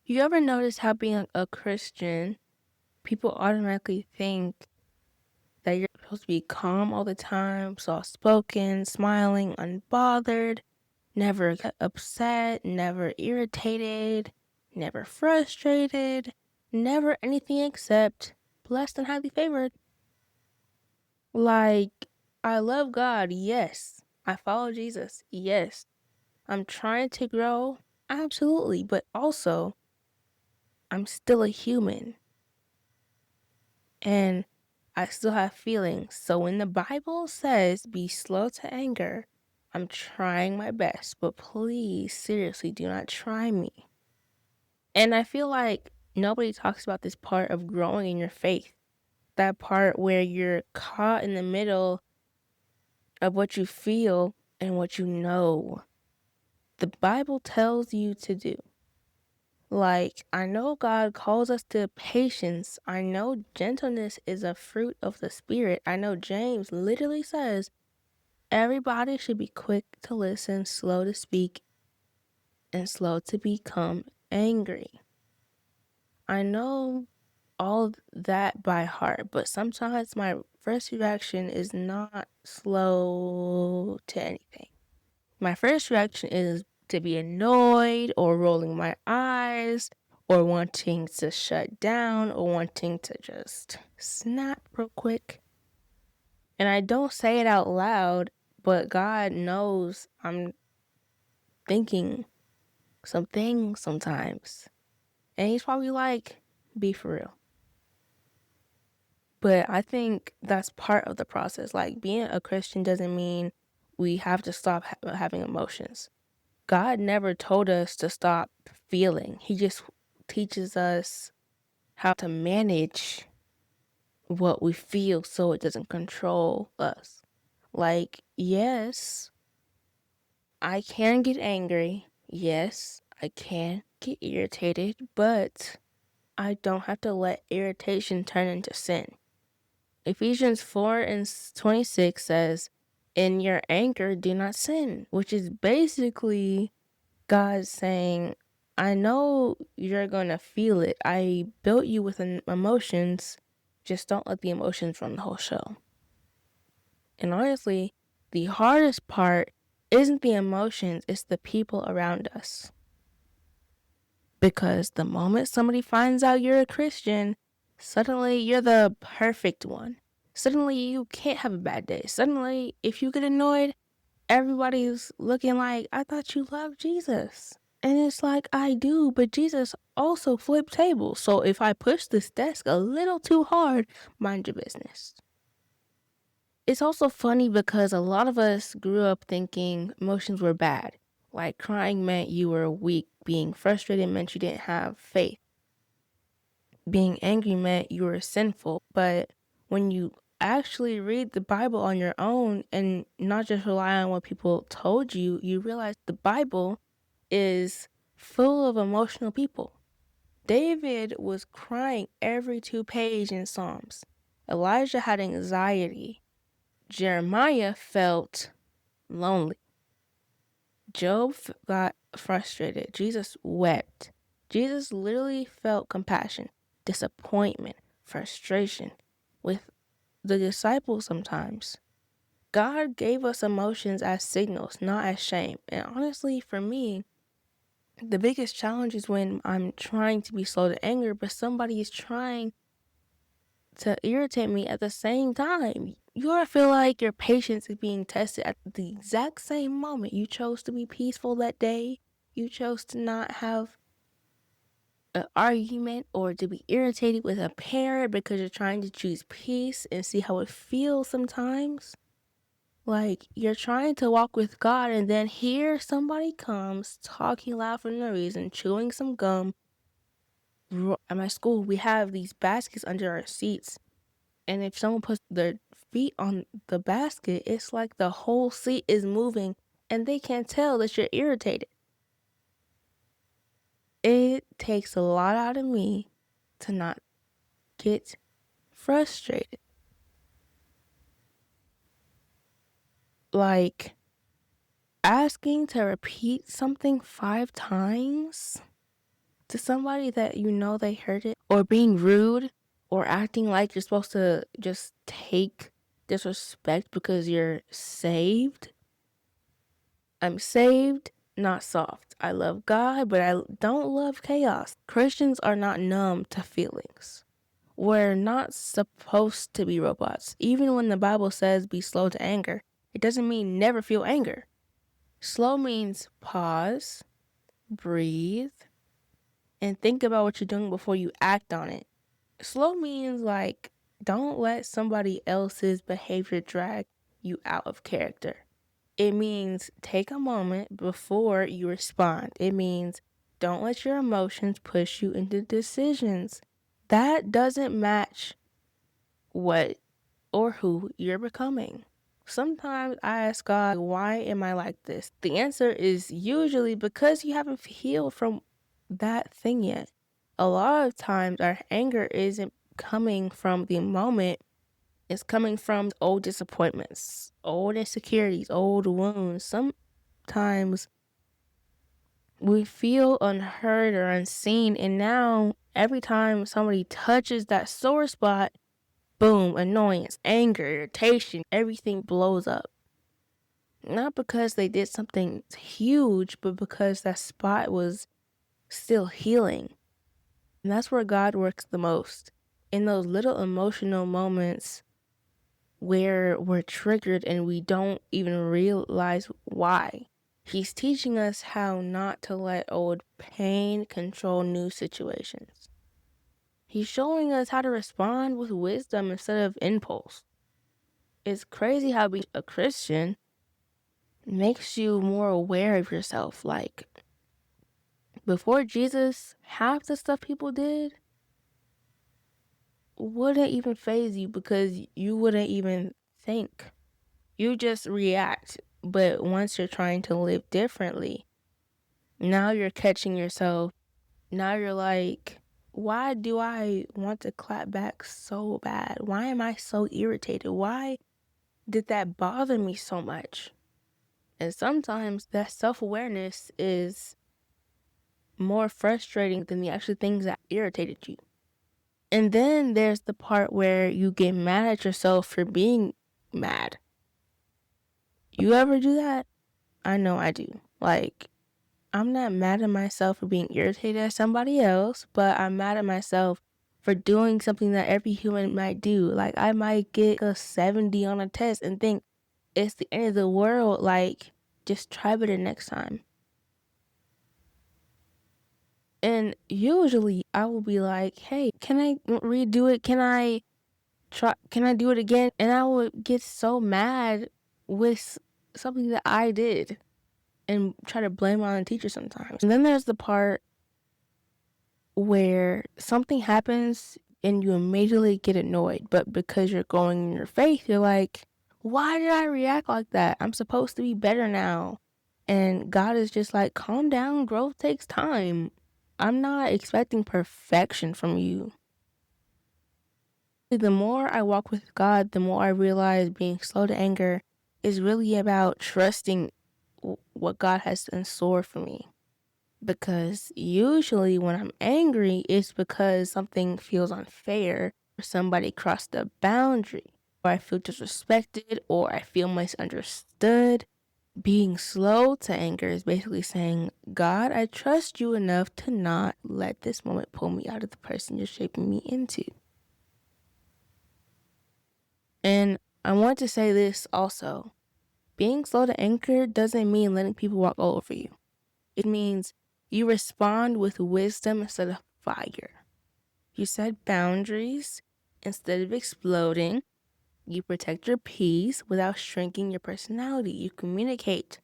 You ever notice how being a Christian, people automatically think that you're supposed to be calm all the time, soft spoken, smiling, unbothered, never get upset, never irritated, never frustrated, never anything except blessed and highly favored. Like, I love God, yes. I follow Jesus, yes. I'm trying to grow, absolutely. But also, I'm still a human and I still have feelings. So when the Bible says be slow to anger, I'm trying my best, but please, seriously, do not try me. And I feel like nobody talks about this part of growing in your faith. That part where you're caught in the middle of what you feel and what you know. The Bible tells you to do. Like, I know God calls us to patience. I know gentleness is a fruit of the Spirit. I know James literally says everybody should be quick to listen, slow to speak, and slow to become angry. I know all that by heart, but sometimes my first reaction is not slow to anything. My first reaction is to be annoyed or rolling my eyes or wanting to shut down or wanting to just snap real quick. And I don't say it out loud, but God knows I'm thinking some things sometimes. And He's probably like, be for real. But I think that's part of the process. Like, being a Christian doesn't mean we have to stop having emotions. God never told us to stop feeling. He just teaches us how to manage what we feel so it doesn't control us. Like, yes, I can get angry. Yes, I can get irritated, but I don't have to let irritation turn into sin. Ephesians 4 and 26 says, in your anger, do not sin, which is basically God saying, I know you're going to feel it. I built you with emotions. Just don't let the emotions run the whole show. And honestly, the hardest part isn't the emotions, it's the people around us. Because the moment somebody finds out you're a Christian, suddenly you're the perfect one. Suddenly you can't have a bad day. Suddenly, if you get annoyed, everybody's looking like, I thought you loved Jesus. And it's like, I do, but Jesus also flipped tables. So if I push this desk a little too hard, mind your business. It's also funny because a lot of us grew up thinking emotions were bad. Like crying meant you were weak, being frustrated meant you didn't have faith, being angry meant you were sinful. But when you actually read the Bible on your own and not just rely on what people told you, you realize the Bible is full of emotional people. David was crying every 2 pages in Psalms. Elijah had anxiety. Jeremiah felt lonely. Job got frustrated. Jesus wept. Jesus literally felt compassion, disappointment, frustration with the disciples sometimes. God gave us emotions as signals, not as shame. And honestly, for me, the biggest challenge is when I'm trying to be slow to anger, but somebody is trying to irritate me at the same time. You ought to feel like your patience is being tested at the exact same moment. You chose to be peaceful that day. You chose to not have an argument or to be irritated with a parent because you're trying to choose peace and see how it feels sometimes. Like, you're trying to walk with God, and then here somebody comes talking loud for no reason, chewing some gum. At my school, we have these baskets under our seats, and if someone puts their feet on the basket, it's like the whole seat is moving, and they can't tell that you're irritated. It takes a lot out of me to not get frustrated. Like, asking to repeat something 5 times to somebody that you know they hurt it, or being rude, or acting like you're supposed to just take disrespect because you're saved. I'm saved, not soft. I love God, but I don't love chaos. Christians are not numb to feelings. We're not supposed to be robots. Even when the Bible says be slow to anger, it doesn't mean never feel anger. Slow means pause, breathe, and think about what you're doing before you act on it. Slow means like, don't let somebody else's behavior drag you out of character. It means take a moment before you respond. It means don't let your emotions push you into decisions. That doesn't match what or who you're becoming. Sometimes I ask God, why am I like this? The answer is usually because you haven't healed from that thing yet. A lot of times our anger isn't coming from the moment, it's coming from old disappointments, old insecurities, old wounds. Sometimes we feel unheard or unseen, and now every time somebody touches that sore spot, boom, annoyance, anger, irritation, everything blows up. Not because they did something huge, but because that spot was still healing. And that's where God works the most. In those little emotional moments where we're triggered and we don't even realize why. He's teaching us how not to let old pain control new situations. He's showing us how to respond with wisdom instead of impulse. It's crazy how being a Christian makes you more aware of yourself. Like, before Jesus, half the stuff people did wouldn't even faze you because you wouldn't even think. You just react. But once you're trying to live differently, now you're catching yourself. Now you're like, why do I want to clap back so bad? Why am I so irritated? Why did that bother me so much? And sometimes that self-awareness is more frustrating than the actual things that irritated you. And then there's the part where you get mad at yourself for being mad. You ever do that? I know I do. Like, I'm not mad at myself for being irritated at somebody else, but I'm mad at myself for doing something that every human might do. Like, I might get a 70 on a test and think it's the end of the world. Like, just try better next time. And usually I will be like, hey, can I redo it? Can I do it again? And I would get so mad with something that I did and try to blame it on the teacher sometimes. And then there's the part where something happens and you immediately get annoyed, but because you're going in your faith, you're like, why did I react like that? I'm supposed to be better now. And God is just like, calm down, growth takes time. I'm not expecting perfection from you. The more I walk with God, the more I realize being slow to anger is really about trusting what God has in store for me. Because usually when I'm angry, it's because something feels unfair, or somebody crossed a boundary, or I feel disrespected, or I feel misunderstood. Being slow to anger is basically saying, God, I trust you enough to not let this moment pull me out of the person you're shaping me into. And I want to say this also. Being slow to anger doesn't mean letting people walk all over you. It means you respond with wisdom instead of fire. You set boundaries instead of exploding. You protect your peace without shrinking your personality. You communicate.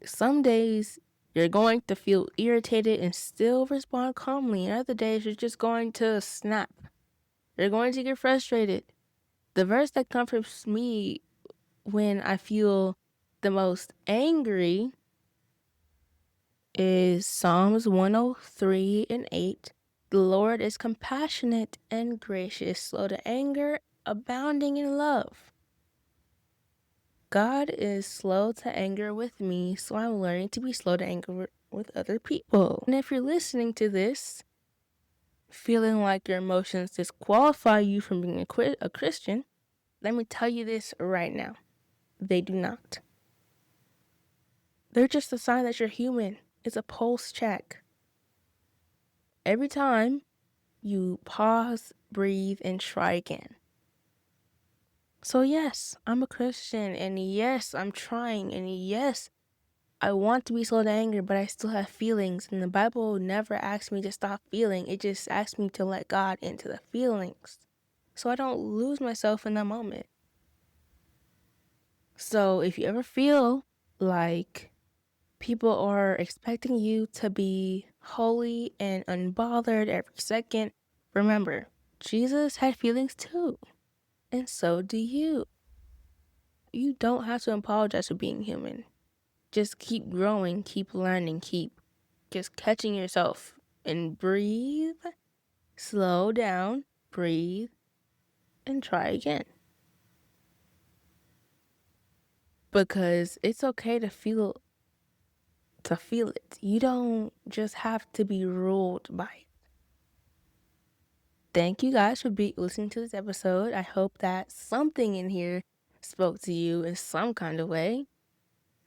Some days you're going to feel irritated and still respond calmly. And other days you're just going to snap. You're going to get frustrated. The verse that comforts me when I feel the most angry is Psalms 103:8. The Lord is compassionate and gracious, slow to anger, abounding in love. God is slow to anger with me, so I'm learning to be slow to anger with other people. And if you're listening to this feeling like your emotions disqualify you from being a Christian, let me tell you this right now. They do not. They're just a sign that you're human. It's a pulse check. Every time you pause, breathe, and try again. So yes, I'm a Christian, and yes, I'm trying, and yes, I want to be slow to anger, but I still have feelings, and the Bible never asks me to stop feeling. It just asks me to let God into the feelings, so I don't lose myself in that moment. So if you ever feel like people are expecting you to be holy and unbothered every second, remember, Jesus had feelings too, and so do you. You don't have to apologize for being human. Just keep growing, keep learning, keep just catching yourself, and breathe, slow down, breathe, and try again. Because it's okay to feel it. You don't just have to be ruled by it. Thank you guys for listening to this episode. I hope that something in here spoke to you in some kind of way.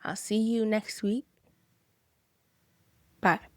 I'll see you next week. Bye.